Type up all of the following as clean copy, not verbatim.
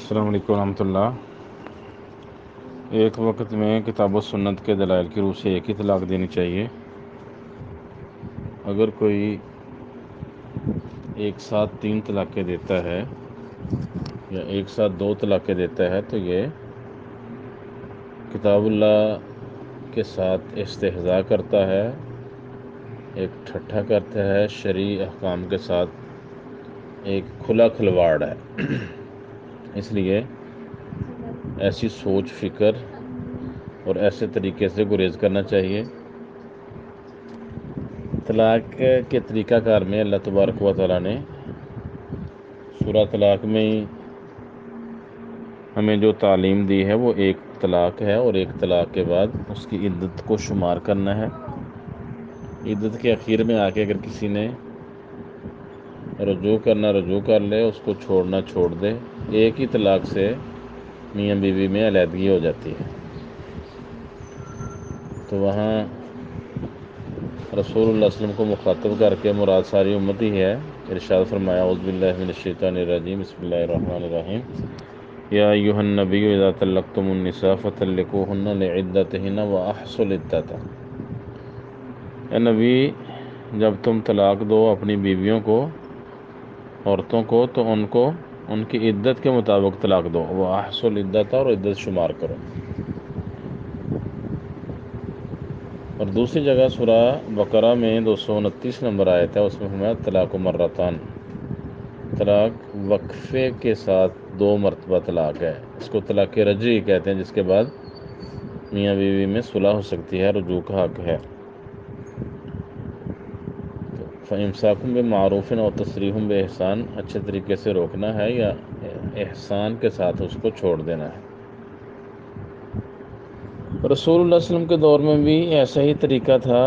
السلام علیکم ورحمۃ اللہ۔ ایک وقت میں کتاب و سنت کے دلائل کی روح سے ایک ہی طلاق دینی چاہیے۔ اگر کوئی ایک ساتھ 3 طلاقیں دیتا ہے یا ایک ساتھ 2 طلاقیں دیتا ہے تو یہ کتاب اللہ کے ساتھ استہزاء کرتا ہے، ایک ٹھٹھا کرتا ہے، شرعی احکام کے ساتھ ایک کھلا کھلواڑ ہے۔ اس لیے ایسی سوچ فکر اور ایسے طریقے سے گریز کرنا چاہیے۔ طلاق کے طریقہ کار میں اللہ تبارک و تعالیٰ نے سورہ طلاق میں ہی ہمیں جو تعلیم دی ہے وہ ایک طلاق ہے، اور ایک طلاق کے بعد اس کی عدت کو شمار کرنا ہے۔ عدت کے اخیر میں آ کے اگر کسی نے رجوع کرنا رجوع کر لے، اس کو چھوڑنا چھوڑ دے، ایک ہی طلاق سے میاں بیوی میں علیحدگی ہو جاتی ہے۔ تو وہاں رسول اللہ صلی اللہ علیہ وسلم کو مخاطب کر کے مراد ساری امت ہی ہے۔ ارشاد فرمایا اعوذ باللہ من الشیطان الرجیم بسم اللہ الرحمن الرحیم یا ایھا النبی اذا طلقتم النساء فطلقوہن لعدتہن واحصوا العدۃ۔ اے نبی، جب تم طلاق دو اپنی بیویوں کو، عورتوں کو، تو ان کی عدت کے مطابق طلاق دو، واحصوا العدۃ، اور عدت شمار کرو۔ اور دوسری جگہ سورہ بقرہ میں 229 نمبر آیت ہے، اس میں ہمیں طلاق مرتان، طلاق وقفے کے ساتھ 2 مرتبہ طلاق ہے۔ اس کو طلاق رجعی کہتے ہیں، جس کے بعد میاں بیوی میں صلح ہو سکتی ہے، رجوع کا حق ہے۔ فَإِمْسَاكٌ بِمَعْرُوفٍ أَوْ تَسْرِيحٌ بِإِحْسَانٍ، اچھے طریقے سے روکنا ہے یا احسان کے ساتھ اس کو چھوڑ دینا ہے۔ رسول اللہ صلی اللہ علیہ وسلم کے دور میں بھی ایسا ہی طریقہ تھا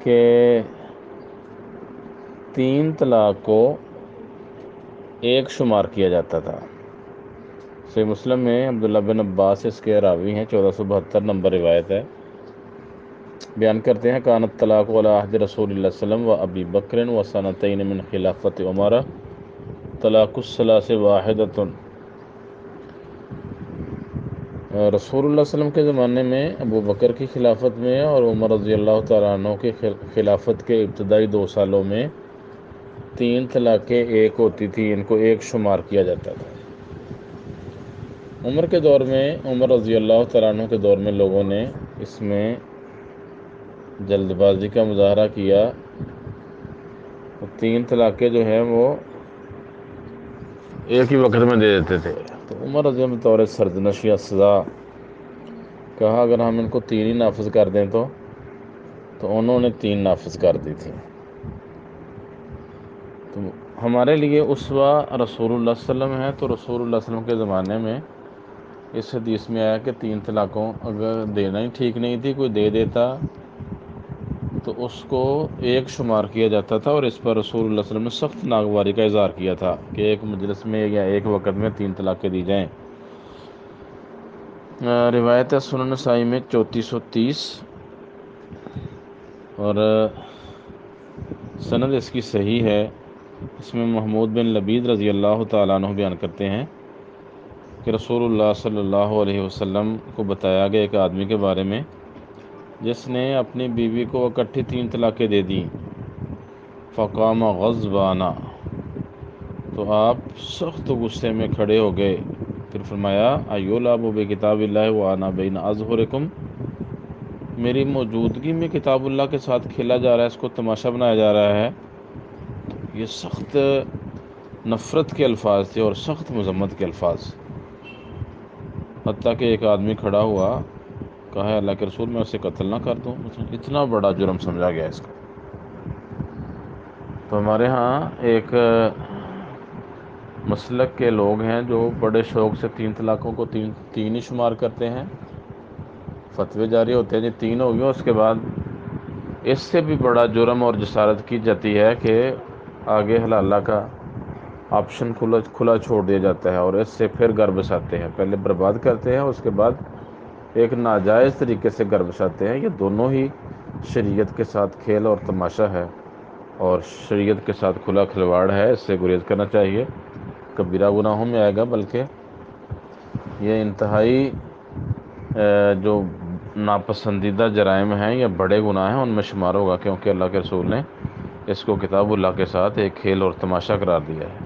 کہ 3 طلاق کو ایک شمار کیا جاتا تھا۔ صحیح مسلم میں عبداللہ بن عباس اس کے راوی ہیں، 1472 نمبر روایت ہے، بیان کرتے ہیں کانت طلاق علی عہد رسول اللہ صلی اللہ علیہ وسلم و ابی بکر و سنتین من خلافت عمر طلاق الثلاث واحدۃ۔ رسول اللہ صلی اللہ علیہ وسلم کے زمانے میں ابو بکر کی خلافت میں اور عمر رضی اللہ تعالیٰ عنہ کی خلافت کے ابتدائی 2 سالوں میں 3 طلاقیں ایک ہوتی تھی، ان کو ایک شمار کیا جاتا تھا۔ عمر کے دور میں، عمر رضی اللہ تعالیٰ عنہ کے دور میں لوگوں نے اس میں جلد بازی کا مظاہرہ کیا، 3 طلاقیں جو ہیں وہ ایک ہی وقت میں دے دیتے تھے۔ تو عمر رضی اللہ بطور سرزنش یا سزا کہا اگر ہم ان کو 3 ہی نافذ کر دیں تو انہوں نے 3 نافذ کر دی تھی۔ تو ہمارے لیے اسوہ رسول اللہ صلی اللہ علیہ وسلم ہے، تو رسول اللہ صلی اللہ علیہ وسلم کے زمانے میں اس حدیث میں آیا کہ 3 طلاقوں اگر دینا ہی ٹھیک نہیں تھی، کوئی دے دیتا تو اس کو ایک شمار کیا جاتا تھا، اور اس پر رسول اللہ صلی اللہ علیہ وسلم نے سخت ناگواری کا اظہار کیا تھا کہ ایک مجلس میں یا ایک وقت میں 3 طلاقیں دی جائیں۔ روایت ہے سنن نسائی میں 3430، اور سند اس کی صحیح ہے۔ اس میں محمود بن لبید رضی اللہ تعالیٰ عنہ بیان کرتے ہیں کہ رسول اللہ صلی اللہ علیہ وسلم کو بتایا گیا ایک آدمی کے بارے میں جس نے اپنی بیوی کو اکٹھی 3 طلاقیں دے دیں۔ فقام غضبانہ، تو آپ سخت غصے میں کھڑے ہو گئے، پھر فرمایا ایولعب بکتاب اللہ وانا بین اظہرکم، میری موجودگی میں کتاب اللہ کے ساتھ کھیلا جا رہا ہے، اس کو تماشا بنایا جا رہا ہے۔ یہ سخت نفرت کے الفاظ تھے اور سخت مذمت کے الفاظ، حتیٰ کہ ایک آدمی کھڑا ہوا، کہا اللہ کے رسول میں اسے قتل نہ کر دوں، اتنا بڑا جرم سمجھا گیا اس کو۔ تو ہمارے ہاں ایک مسلک کے لوگ ہیں جو بڑے شوق سے 3 طلاقوں کو تین ہی شمار کرتے ہیں، فتوے جاری ہوتے ہیں جی 3 ہو گئے، اس کے بعد اس سے بھی بڑا جرم اور جسارت کی جاتی ہے کہ آگے حلالہ کا آپشن کھلا چھوڑ دیا جاتا ہے، اور اس سے پھر گھر بساتے ہیں، پہلے برباد کرتے ہیں، اس کے بعد ایک ناجائز طریقے سے گھر بساتے ہیں۔ یہ دونوں ہی شریعت کے ساتھ کھیل اور تماشا ہے، اور شریعت کے ساتھ کھلا کھلواڑ ہے، اس سے گریز کرنا چاہیے۔ کبیرہ گناہوں میں آئے گا، بلکہ یہ انتہائی جو ناپسندیدہ جرائم ہیں یا بڑے گناہ ہیں ان میں شمار ہوگا، کیونکہ اللہ کے رسول نے اس کو کتاب اللہ کے ساتھ ایک کھیل اور تماشا قرار دیا ہے۔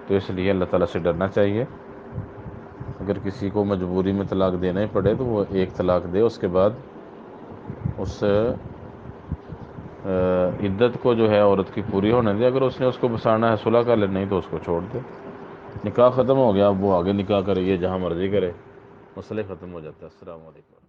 تو اس لیے اللہ تعالیٰ سے ڈرنا چاہیے۔ اگر کسی کو مجبوری میں طلاق دینا ہی پڑے تو وہ ایک طلاق دے، اس کے بعد اس عدت کو جو ہے عورت کی پوری ہونے دے۔ اگر اس نے اس کو بسانا ہے صلح کر لے، نہیں تو اس کو چھوڑ دے۔ نکاح ختم ہو گیا، اب وہ آگے نکاح کرے، یہ جہاں مرضی کرے، مسئلے ختم ہو جاتا ہے۔ السلام علیکم۔